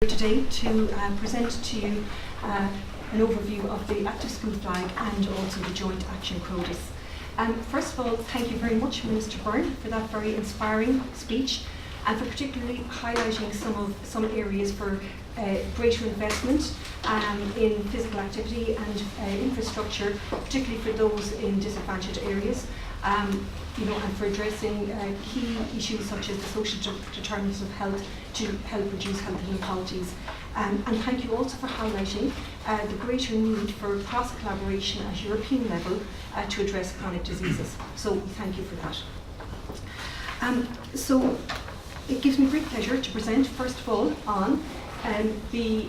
Today to present to you an overview of the Active School Flag and also the Joint Action CHRODIS. First of all, thank you very much, Minister Byrne, for that very inspiring speech and for particularly highlighting some areas for greater investment in physical activity and infrastructure, particularly for those in disadvantaged areas. And for addressing key issues such as the social determinants of health to help reduce health inequalities. And thank you also for highlighting the greater need for cross-collaboration at European level to address chronic diseases. So we thank you for that. So it gives me great pleasure to present, first of all, on the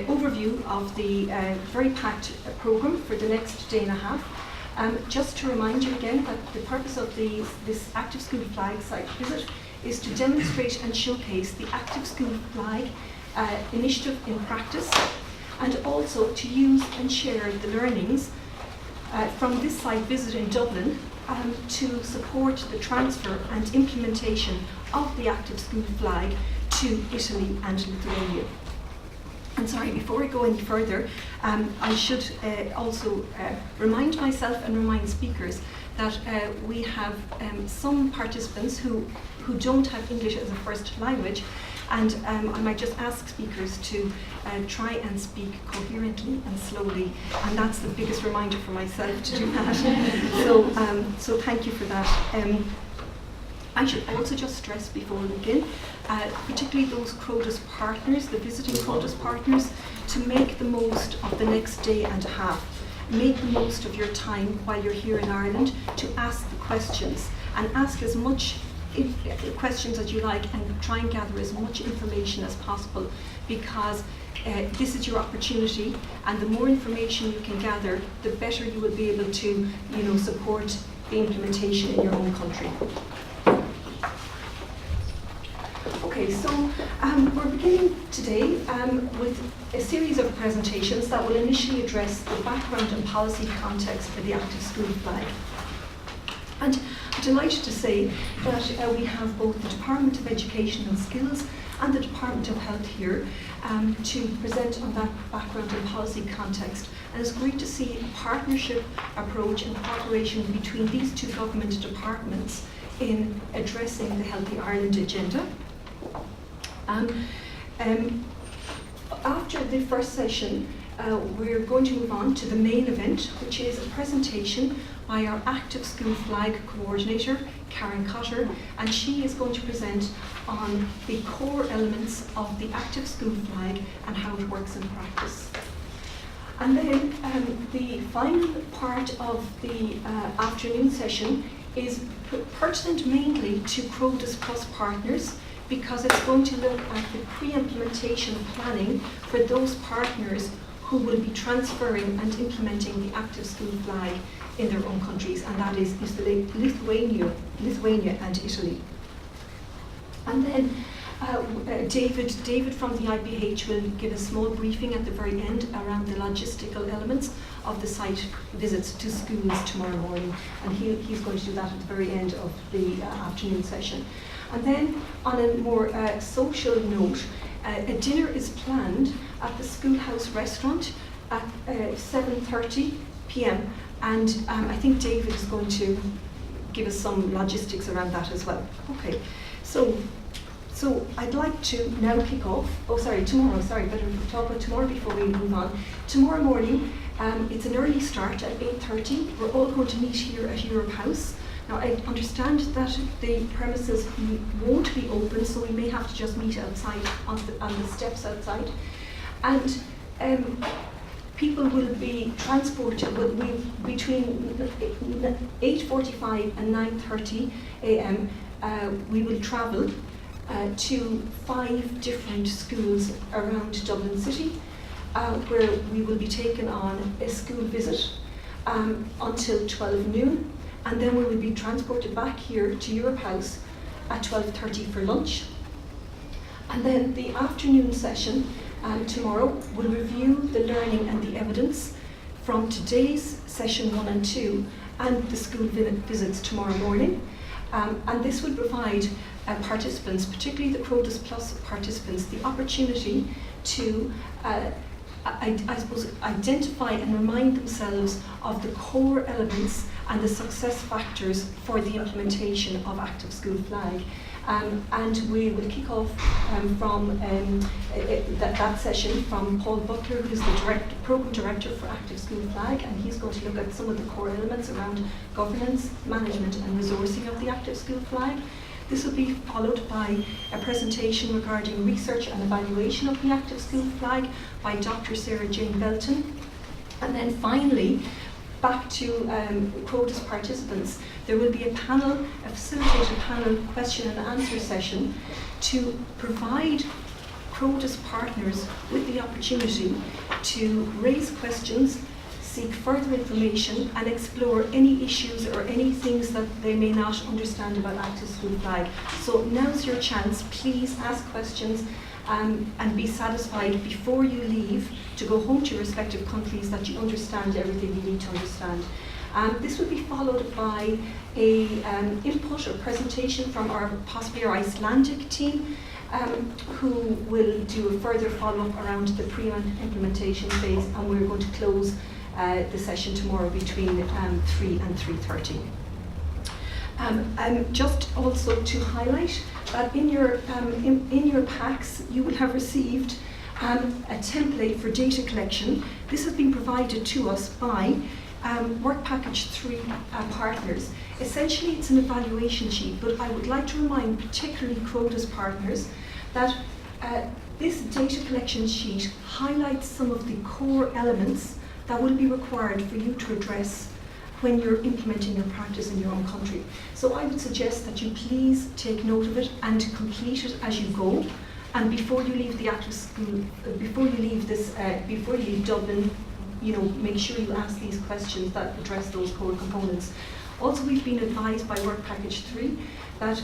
overview of the very packed programme for the next day and a half. Just to remind you again that the purpose of this Active School Flag site visit is to demonstrate and showcase the Active School Flag initiative in practice, and also to use and share the learnings from this site visit in Dublin to support the transfer and implementation of the Active School Flag to Italy and Lithuania. And sorry, before I go any further, I should also remind myself and remind speakers that we have some participants who don't have English as a first language, and I might just ask speakers to try and speak coherently and slowly, and that's the biggest reminder for myself to do that. So thank you for that. I should also just stress before we begin, particularly those CHRODIS partners, the visiting CHRODIS partners, to make the most of the next day and a half. Make the most of your time while you're here in Ireland to ask the questions, and ask as much questions as you like, and try and gather as much information as possible, because this is your opportunity, and the more information you can gather, the better you will be able to support the implementation in your own country. Okay, so we're beginning today with a series of presentations that will initially address the background and policy context for the Active School Flag. And I'm delighted to say that we have both the Department of Education and Skills and the Department of Health here to present on that background and policy context. And it's great to see a partnership approach and cooperation between these two government departments in addressing the Healthy Ireland agenda. After the first session, we're going to move on to the main event, which is a presentation by our Active School Flag coordinator, Karen Cotter, and she is going to present on the core elements of the Active School Flag and how it works in practice. And then the final part of the afternoon session is pertinent mainly to CHRODIS Plus partners, because it's going to look at the pre-implementation planning for those partners who will be transferring and implementing the Active School Flag in their own countries, and that is Lithuania and Italy. And then David from the IPH will give a small briefing at the very end around the logistical elements of the site visits to schools tomorrow morning, and he's going to do that at the very end of the afternoon session. And then, on a more social note, a dinner is planned at the Schoolhouse restaurant at 7:30 p.m. And I think David is going to give us some logistics around that as well. Okay, so I'd like to now kick off. Tomorrow. Better talk about tomorrow before we move on. Tomorrow morning, it's an early start at 8:30. We're all going to meet here at Europe House. Now, I understand that the premises won't be open, so we may have to just meet outside on the steps outside. And people will be transported between 8:45 and 9:30 a.m. We will travel to 5 different schools around Dublin City, where we will be taken on a school visit until 12 noon. And then we will be transported back here to Europe House at 12:30 for lunch. And then the afternoon session tomorrow will review the learning and the evidence from today's session 1 and 2 and the school visits tomorrow morning. And this will provide participants, particularly the CHRODIS Plus participants, the opportunity to I suppose identify and remind themselves of the core elements and the success factors for the implementation of Active School Flag. And we will kick off from that session from Paul Butler, who's the Programme Director for Active School Flag, and he's going to look at some of the core elements around governance, management and resourcing of the Active School Flag. This will be followed by a presentation regarding research and evaluation of the Active School Flag by Dr. Sarah Jane Belton. And then finally, back to CHRODIS participants, there will be a facilitated panel question and answer session to provide CHRODIS partners with the opportunity to raise questions, seek further information and explore any issues or any things that they may not understand about Active School Flag. So now's your chance, please ask questions and be satisfied before you leave to go home to your respective countries that you understand everything you need to understand. This will be followed by a input or presentation from possibly our Icelandic team, who will do a further follow-up around the pre-implementation phase, and we're going to close the session tomorrow between 3 and 3:30. Just also to highlight that in your packs you will have received a template for data collection. This has been provided to us by Work Package 3 partners. Essentially it's an evaluation sheet, but I would like to remind particularly CHRODIS partners that this data collection sheet highlights some of the core elements that will be required for you to address when you're implementing your practice in your own country. So I would suggest that you please take note of it and complete it as you go. And before you leave the Active School, before you leave Dublin, make sure you ask these questions that address those core components. Also, we've been advised by Work Package 3 that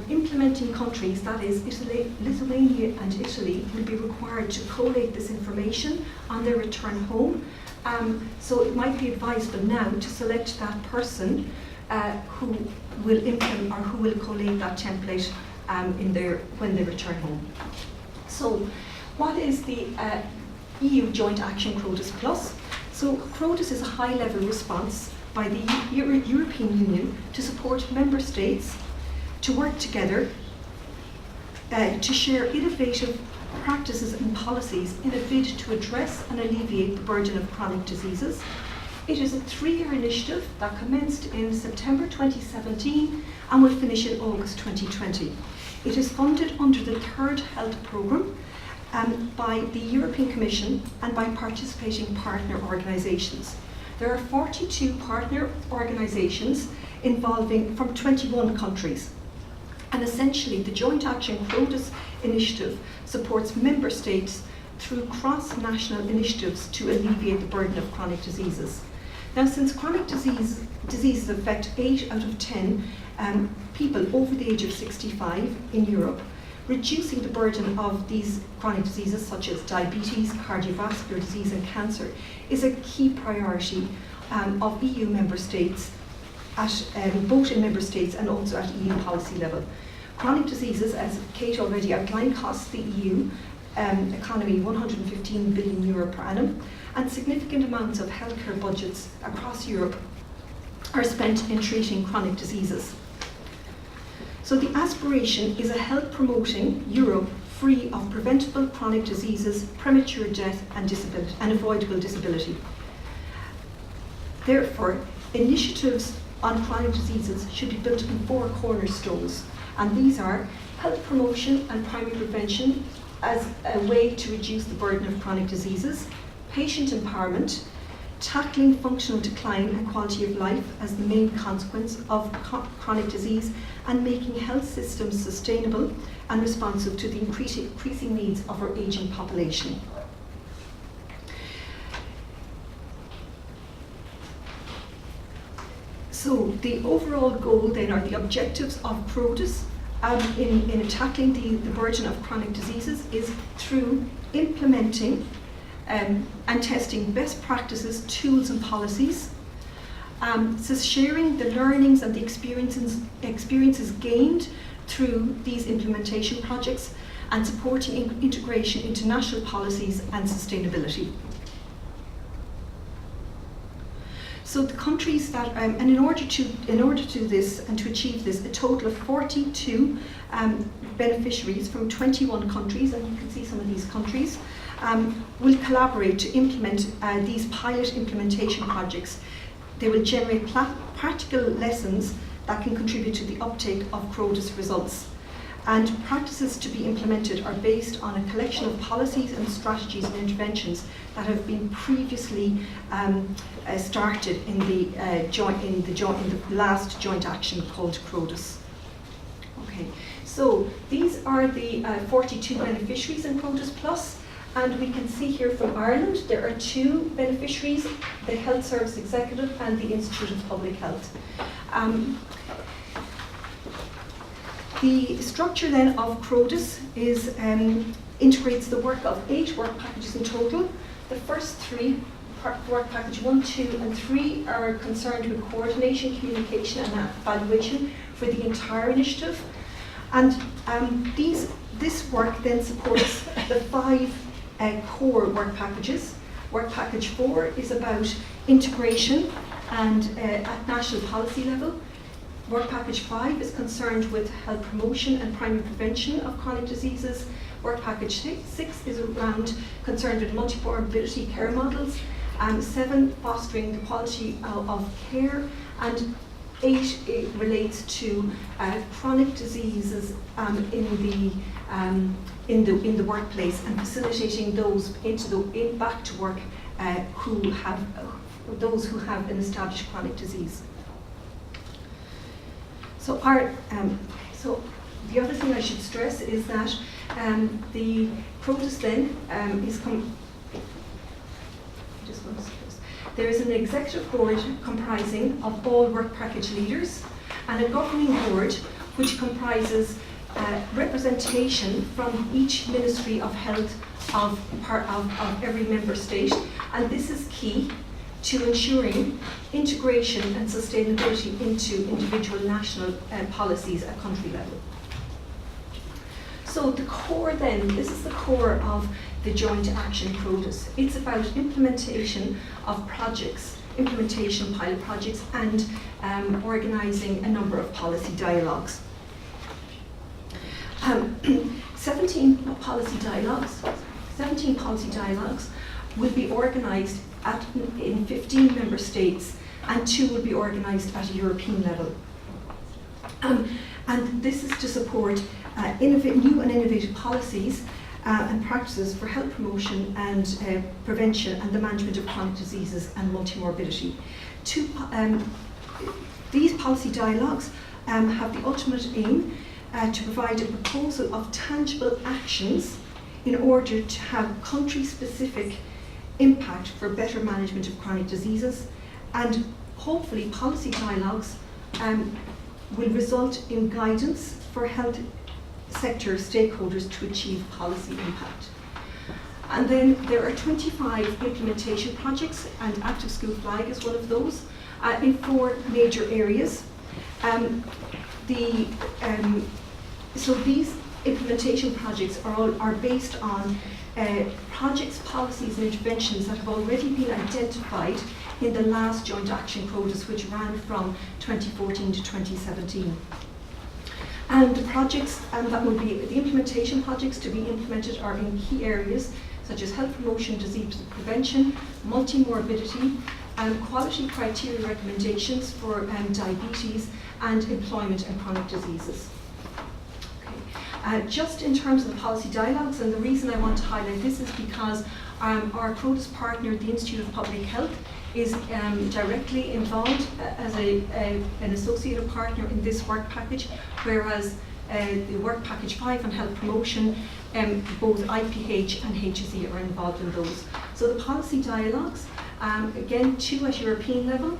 implementing countries, that is Italy, Lithuania and Italy, will be required to collate this information on their return home. So it might be advisable now to select that person who will implement or who will collate that template when they return home. So what is the EU Joint Action CHRODIS Plus? So CHRODIS is a high-level response by the European Union to support member states to work together to share innovative practices and policies in a bid to address and alleviate the burden of chronic diseases. It is a 3-year initiative that commenced in September 2017 and will finish in August 2020. It is funded under the Third Health Programme by the European Commission and by participating partner organisations. There are 42 partner organisations involving from 21 countries. And essentially, the Joint Action CHRODIS initiative supports member states through cross-national initiatives to alleviate the burden of chronic diseases. Now, since chronic diseases affect 8 out of 10 people over the age of 65 in Europe, reducing the burden of these chronic diseases such as diabetes, cardiovascular disease and cancer is a key priority of EU member states, both in member states and also at EU policy level. Chronic diseases, as Kate already outlined, cost the EU economy €115 billion per annum, and significant amounts of healthcare budgets across Europe are spent in treating chronic diseases. So the aspiration is a health-promoting Europe free of preventable chronic diseases, premature death and avoidable disability. Therefore, initiatives on chronic diseases should be built on 4 cornerstones, and these are health promotion and primary prevention as a way to reduce the burden of chronic diseases, patient empowerment, tackling functional decline and quality of life as the main consequence of chronic disease, and making health systems sustainable and responsive to the increasing needs of our ageing population. So the overall goal then, or the objectives of CHRODIS in tackling the burden of chronic diseases is through implementing and testing best practices, tools and policies, so sharing the learnings and the experiences gained through these implementation projects, and supporting integration into national policies and sustainability. So the countries that, and in order to do this and to achieve this, a total of 42 beneficiaries from 21 countries, and you can see some of these countries, will collaborate to implement these pilot implementation projects. They will generate practical lessons that can contribute to the uptake of CHRODIS results. And practices to be implemented are based on a collection of policies and strategies and interventions that have been previously started in the last joint action called CHRODIS. Okay, so these are the 42 beneficiaries in CHRODIS Plus, and we can see here from Ireland there are 2 beneficiaries: the Health Service Executive and the Institute of Public Health. The structure then of CHRODIS is integrates the work of 8 work packages in total. The first 3, work package 1, 2 and 3, are concerned with coordination, communication and evaluation for the entire initiative. And this work then supports the 5 core work packages. Work package 4 is about integration and at national policy level. Work package 5 is concerned with health promotion and primary prevention of chronic diseases. Work package 6 is concerned with multi-morbidity care models. 7, fostering the quality of care, and 8 relates to chronic diseases in the workplace and facilitating those back to work those who have an established chronic disease. So the other thing I should stress is that the CHRODIS then there is an executive board comprising of all work package leaders and a governing board which comprises representation from each Ministry of Health of every member state, and this is key to ensuring integration and sustainability into individual national policies at country level. So the core then, this is the core of the joint action CHRODIS. It's about implementation of projects, implementation pilot projects, and organising a number of policy dialogues. 17 policy dialogues will be organised in 15 member states, and 2 will be organised at a European level. And this is to support new and innovative policies and practices for health promotion and prevention and the management of chronic diseases and multimorbidity. These policy dialogues have the ultimate aim to provide a proposal of tangible actions in order to have country-specific impact for better management of chronic diseases, and hopefully policy dialogues will result in guidance for health sector stakeholders to achieve policy impact. And then there are 25 implementation projects, and Active School Flag is one of those, in 4 major areas. So these implementation projects are based on projects, policies and interventions that have already been identified in the last joint action CHRODIS, which ran from 2014 to 2017. And the projects that will be the implementation projects to be implemented are in key areas such as health promotion, disease prevention, multimorbidity, quality criteria recommendations for diabetes, and employment and chronic diseases. Just in terms of the policy dialogues, and the reason I want to highlight this is because our CHRODIS partner, the Institute of Public Health, is directly involved as an associated partner in this work package, whereas the work package 5 on health promotion, both IPH and HSE are involved in those. So the policy dialogues, again, 2 at European level,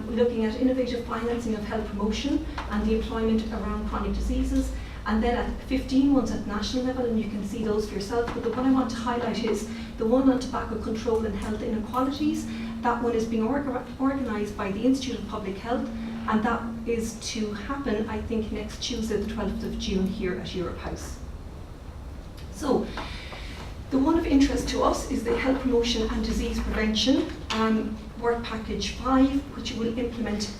looking at innovative financing of health promotion and the employment around chronic diseases, and then at 15 ones at national level, and you can see those for yourself. But the one I want to highlight is the one on tobacco control and health inequalities. That one is being organised by the Institute of Public Health, and that is to happen, I think, next Tuesday, the 12th of June here at Europe House. So, the one of interest to us is the Health Promotion and Disease Prevention Work Package 5, which will implement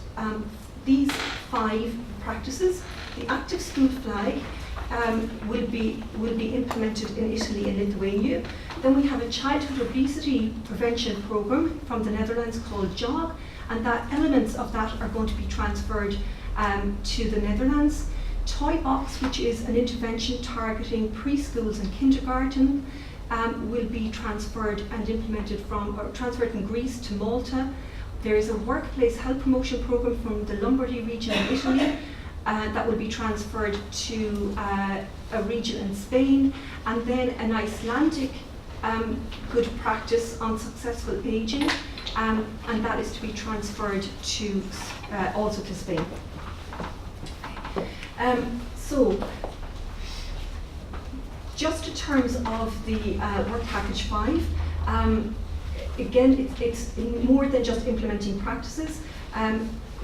these 5 practices. The Active School Flag will be implemented in Italy and Lithuania. Then we have a childhood obesity prevention program from the Netherlands called JOG, and that elements of that are going to be transferred to the Netherlands. Toy Box, which is an intervention targeting preschools and kindergarten, will be transferred and implemented transferred from Greece to Malta. There is a workplace health promotion program from the Lombardy region in Italy that will be transferred to a region in Spain, and then an Icelandic good practice on successful aging, and that is to be transferred to also to Spain. So, just in terms of the Work Package 5, again, it's more than just implementing practices.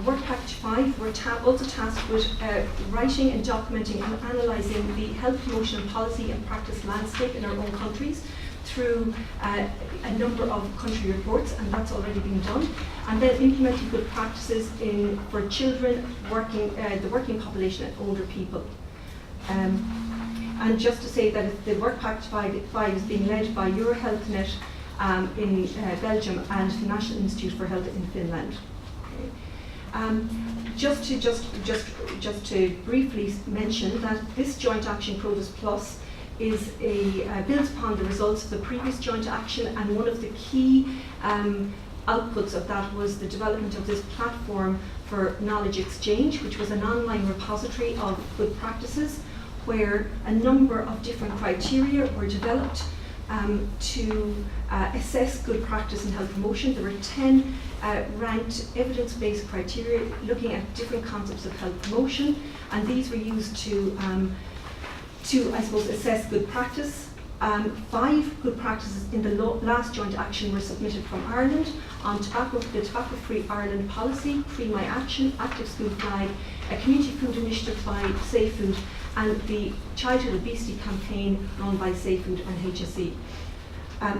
Work Package 5, we're also tasked with writing and documenting and analysing the health promotion and policy and practice landscape in our own countries through a number of country reports, and that's already been done. And then implementing good practices for children, the working population and older people. And just to say that the Work Package 5 is being led by EuroHealthNet in Belgium and the National Institute for Health in Finland. Just to briefly mention that this joint action, CHRODIS Plus, builds upon the results of the previous joint action, and one of the key outputs of that was the development of this platform for knowledge exchange, which was an online repository of good practices, where a number of different criteria were developed to assess good practice in health promotion. There were 10 ranked evidence-based criteria looking at different concepts of health promotion, and these were used to I suppose, assess good practice. 5 good practices in the last joint action were submitted from Ireland on the Tobacco-Free Ireland policy, Free My Action, Active School Flag, a community food initiative by Safe Food, and the childhood obesity campaign run by Safe Food and HSE.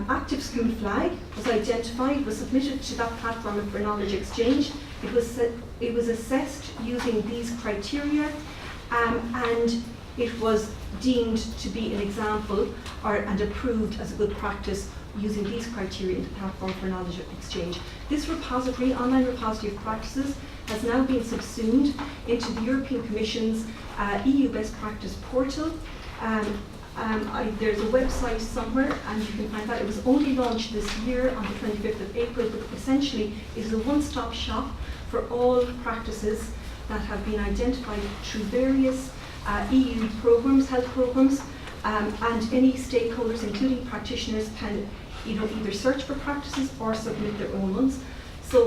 Active School Flag was identified, was submitted to that platform for knowledge exchange. It was assessed using these criteria, and it was deemed to be an example and approved as a good practice using these criteria in the platform for knowledge exchange. This repository, online repository of practices, has now been subsumed into the European Commission's EU Best Practice portal. There's a website somewhere, and you can find that. It was only launched this year on the 25th of April, but essentially it is a one-stop shop for all practices that have been identified through various EU programs, health programs, and any stakeholders, including practitioners, can either search for practices or submit their own ones.